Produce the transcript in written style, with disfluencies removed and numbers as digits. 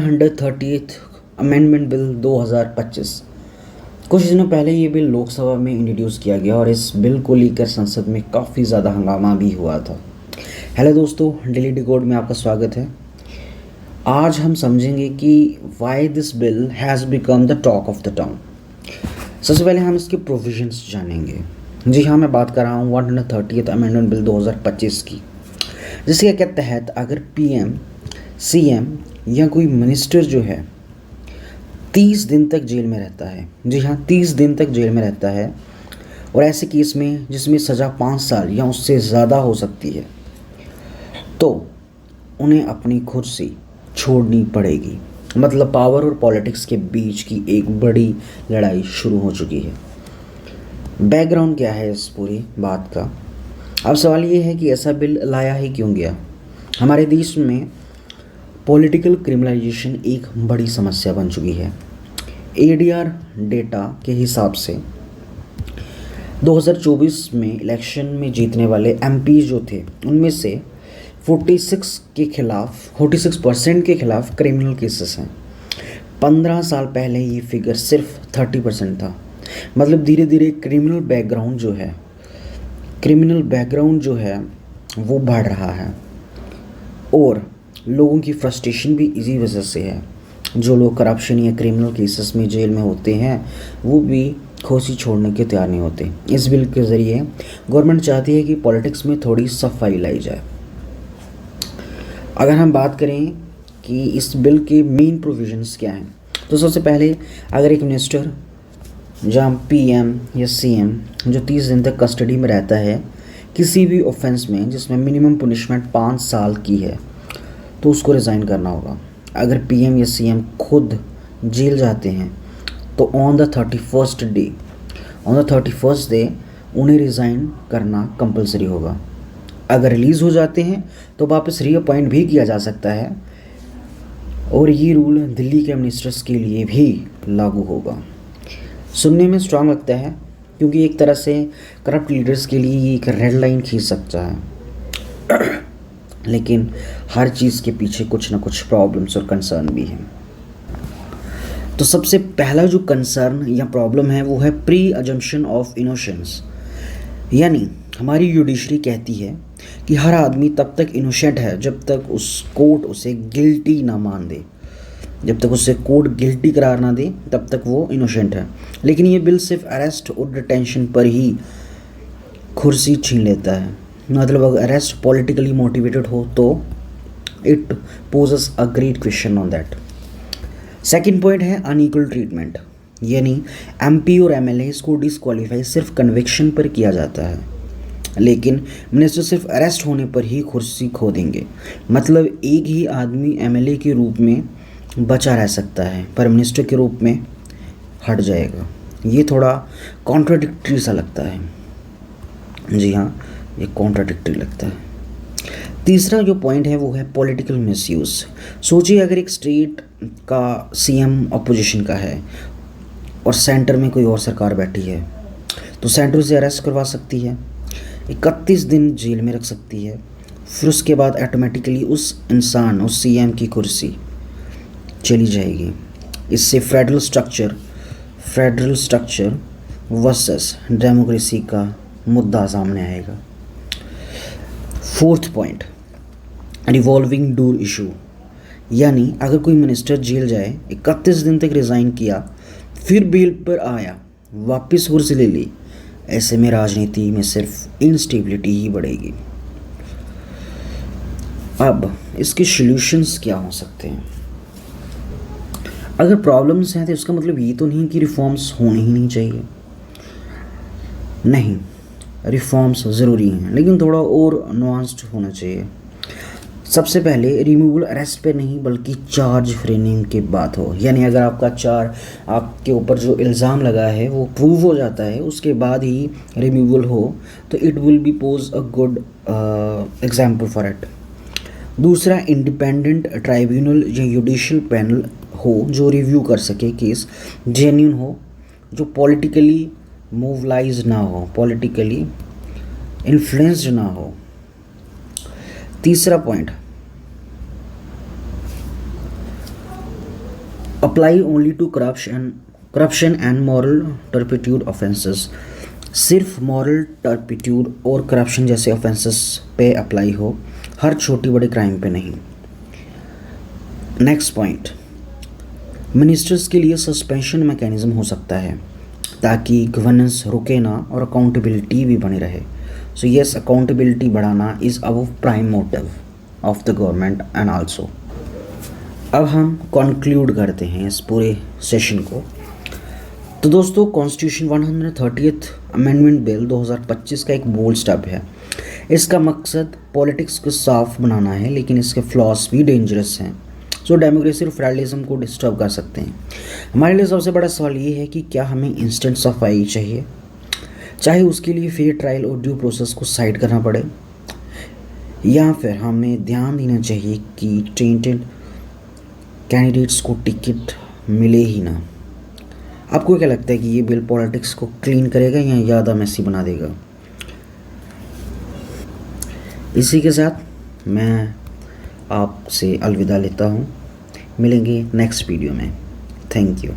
130th amendment bill 2025। कुछ दिनों पहले ये बिल लोकसभा में इंट्रोड्यूस किया गया और इस बिल को लेकर संसद में काफ़ी ज़्यादा हंगामा भी हुआ था। हेलो दोस्तों, डेली डिकोड में आपका स्वागत है। आज हम समझेंगे कि why this bill has become the talk of the town. सबसे पहले हम इसके प्रोविजंस जानेंगे। जी हाँ, मैं बात कर रहा हूँ 130th अमेंडमेंट बिल 2025 की, जिसके तहत अगर पीएम, सीएम या कोई मिनिस्टर जो है 30 दिन तक जेल में रहता है, जी हाँ 30 दिन तक जेल में रहता है, और ऐसे केस में जिसमें सज़ा 5 साल या उससे ज़्यादा हो सकती है, तो उन्हें अपनी कुर्सी छोड़नी पड़ेगी। मतलब पावर और पॉलिटिक्स के बीच की एक बड़ी लड़ाई शुरू हो चुकी है। बैकग्राउंड क्या है इस पूरी बात का? अब सवाल ये है कि ऐसा बिल लाया ही क्यों गया। हमारे देश में पॉलिटिकल क्रिमिनलाइजेशन एक बड़ी समस्या बन चुकी है। एडीआर डेटा के हिसाब से 2024 में इलेक्शन में जीतने वाले एमपी जो थे, उनमें से 46% के खिलाफ क्रिमिनल केसेस हैं। 15 साल पहले ये फिगर सिर्फ 30% था। मतलब धीरे धीरे क्रिमिनल बैकग्राउंड जो है वो बढ़ रहा है, और लोगों की फ्रस्ट्रेशन भी इसी वजह से है। जो लोग करप्शन या क्रिमिनल केसेस में जेल में होते हैं, वो भी खुशी छोड़ने के तैयार नहीं होते। इस बिल के ज़रिए गवर्नमेंट चाहती है कि पॉलिटिक्स में थोड़ी सफाई लाई जाए। अगर हम बात करें कि इस बिल के मेन प्रोविजंस क्या हैं, तो सबसे पहले अगर एक मिनिस्टर जहाँ पीएम या सीएम जो 30 दिन तक कस्टडी में रहता है किसी भी ऑफेंस में जिसमें मिनिमम पनिशमेंट 5 साल की है, तो उसको रिज़ाइन करना होगा। अगर पीएम या सीएम खुद जेल जाते हैं तो ऑन द 31st डे उन्हें रिज़ाइन करना कंपलसरी होगा। अगर रिलीज़ हो जाते हैं तो वापस रीअपॉइंट भी किया जा सकता है, और ये रूल दिल्ली के मिनिस्टर्स के लिए भी लागू होगा। सुनने में स्ट्रांग लगता है, क्योंकि एक तरह से करप्ट लीडर्स के लिए ये एक रेड लाइन खींच सकता है। लेकिन हर चीज़ के पीछे कुछ ना कुछ प्रॉब्लम्स और कंसर्न भी हैं। तो सबसे पहला जो कंसर्न या प्रॉब्लम है वो है प्री अजम्पशन ऑफ इनोसेंस। यानी हमारी जुडिशरी कहती है कि हर आदमी तब तक इनोसेंट है जब तक कोर्ट उसे गिल्टी ना मान दे। जब तक उसे कोर्ट गिल्टी करार ना दे तब तक वो इनोसेंट है। लेकिन ये बिल सिर्फ अरेस्ट और डिटेंशन पर ही कुर्सी छीन लेता है। मतलब अगर अरेस्ट पॉलिटिकली मोटिवेटेड हो तो it poses a great question on that. Second point है अनइक्वल ट्रीटमेंट। यानी एमपी और एमएलए को डिस्क्वालीफाई सिर्फ कन्विक्शन पर किया जाता है, लेकिन मिनिस्टर सिर्फ अरेस्ट होने पर ही कुर्सी खो देंगे। मतलब एक ही आदमी एमएलए के रूप में बचा रह सकता है पर मिनिस्टर के रूप में हट जाएगा। ये थोड़ा कॉन्ट्राडिक्टरी सा लगता है। जी हाँ, ये कॉन्ट्राडिक्टरी लगता है। तीसरा जो पॉइंट है वो है पॉलिटिकल मिसयूज़। सोचिए अगर एक स्टेट का सीएम अपोजिशन का है और सेंटर में कोई और सरकार बैठी है, तो सेंटर उसे अरेस्ट करवा सकती है, 31 दिन जेल में रख सकती है, फिर उसके बाद ऑटोमेटिकली उस सीएम की कुर्सी चली जाएगी। इससे फेडरल स्ट्रक्चर वर्सेस डेमोक्रेसी का मुद्दा सामने आएगा। Fourth point, revolving door issue. यानी अगर कोई मिनिस्टर जेल जाए, 31 दिन तक रिज़ाइन किया, फिर बेल पर आया, वापस कुर्सी ले ली, ऐसे में राजनीति में सिर्फ इंस्टेबिलिटी ही बढ़ेगी। अब इसके सॉल्यूशंस क्या हो सकते हैं? अगर प्रॉब्लम्स हैं तो इसका मतलब ये तो नहीं कि रिफॉर्म्स होने ही नहीं चाहिए। नहीं, रिफॉर्म्स ज़रूरी हैं, लेकिन थोड़ा और नुआंस्ड होना चाहिए। सबसे पहले रिमूवल अरेस्ट पे नहीं बल्कि चार्ज फ्रेमिंग की बात हो। यानी अगर आपके ऊपर जो इल्ज़ाम लगा है वो प्रूव हो जाता है, उसके बाद ही रिमूवल हो, तो it will be pose a good example for it. दूसरा, इंडिपेंडेंट ट्राइब्यूनल या जुडिशियल पैनल हो जो रिव्यू कर सके, केस जेन्युइन हो, जो पॉलिटिकली मोवलाइज ना हो, पॉलिटिकली इन्फ्लुएंस्ड ना हो। तीसरा point, apply only to corruption and moral turpitude offences, सिर्फ मॉरल टर्पिट्यूड और करप्शन जैसे ऑफेंसेस पे अप्लाई हो, हर छोटी बड़ी क्राइम पे नहीं। नेक्स्ट पॉइंट, मिनिस्टर्स के लिए सस्पेंशन मैकेनिज्म हो सकता है ताकि गवर्नेंस रुके ना और अकाउंटेबिलिटी भी बनी रहे। सो यस, अकाउंटेबिलिटी बढ़ाना is our prime motive of the government and also. अब हम कंक्लूड करते हैं इस पूरे सेशन को। तो दोस्तों, कॉन्स्टिट्यूशन 130th अमेंडमेंट बिल 2025 का एक बोल्ड स्टेप है। इसका मकसद पॉलिटिक्स को साफ बनाना है, लेकिन इसके फ्लॉस भी डेंजरस हैं जो डेमोक्रेसी और फेडरलिज्म को डिस्टर्ब कर सकते हैं। हमारे लिए सबसे बड़ा सवाल ये है कि क्या हमें इंस्टेंट सफाई चाहिए, चाहे उसके लिए फेयर ट्रायल और ड्यू प्रोसेस को साइड करना पड़े, या फिर हमें ध्यान देना चाहिए कि टेंटेड कैंडिडेट्स को टिकट मिले ही ना। आपको क्या लगता है कि ये बिल पॉलिटिक्स को क्लीन करेगा या ज़्यादा मैसी बना देगा? इसी के साथ मैं आपसे अलविदा लेता हूँ। मिलेंगे नेक्स्ट वीडियो में। Thank you.